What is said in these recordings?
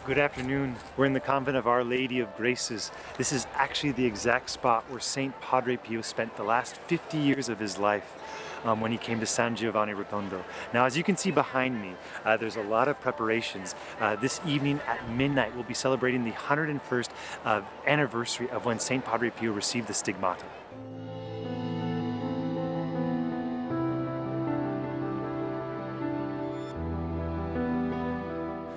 Good afternoon. We're in the convent of Our Lady of Graces. This is actually the exact spot where Saint Padre Pio spent the last 50 years of his life when he came to San Giovanni Rotondo. Now, as you can see behind me, there's a lot of preparations. This evening at midnight, we'll be celebrating the 101st anniversary of when Saint Padre Pio received the stigmata.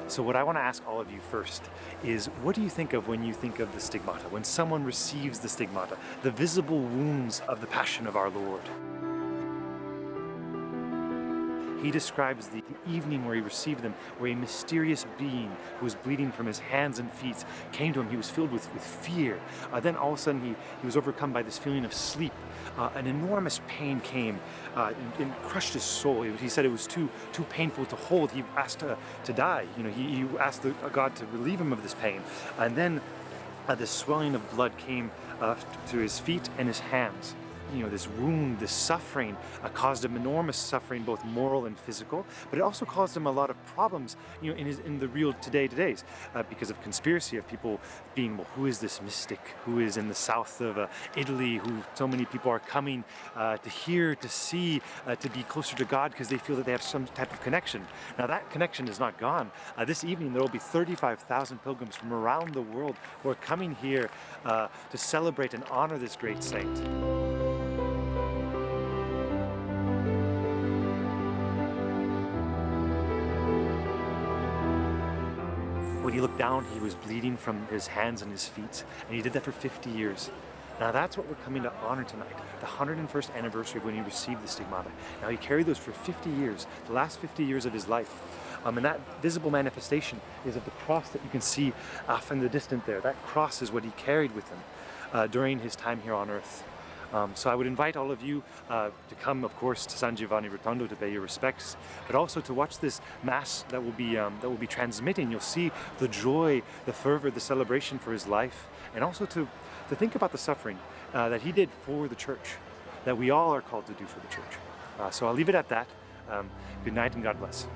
So what I want to ask all of you first is, what do you think of when you think of the stigmata? When someone receives the stigmata, the visible wounds of the Passion of our Lord. He describes the evening where he received them, where a mysterious being who was bleeding from his hands and feet came to him. He was filled with fear. Then all of a sudden he was overcome by this feeling of sleep. An enormous pain came and crushed his soul. He said it was too painful to hold. He asked to die. He asked God to relieve him of this pain. And then this swelling of blood came to his feet and his hands. This wound, this suffering caused him enormous suffering, both moral and physical, but it also caused him a lot of problems, in the real todays, because of conspiracy of people being, well, who is this mystic who is in the south of Italy, who so many people are coming to hear, to see, to be closer to God because they feel that they have some type of connection. Now that connection is not gone. This evening there will be 35,000 pilgrims from around the world who are coming here to celebrate and honor this great saint. When he looked down, he was bleeding from his hands and his feet, and he did that for 50 years. Now that's what we're coming to honor tonight, the 101st anniversary of when he received the stigmata. Now he carried those for 50 years, the last 50 years of his life. And that visible manifestation is of the cross that you can see off in the distance there. That cross is what he carried with him during his time here on earth. So I would invite all of you to come, of course, to San Giovanni Rotondo to pay your respects, but also to watch this Mass that will be transmitting. You'll see the joy, the fervor, the celebration for his life, and also to think about the suffering that he did for the Church, that we all are called to do for the Church. So I'll leave it at that. Good night and God bless.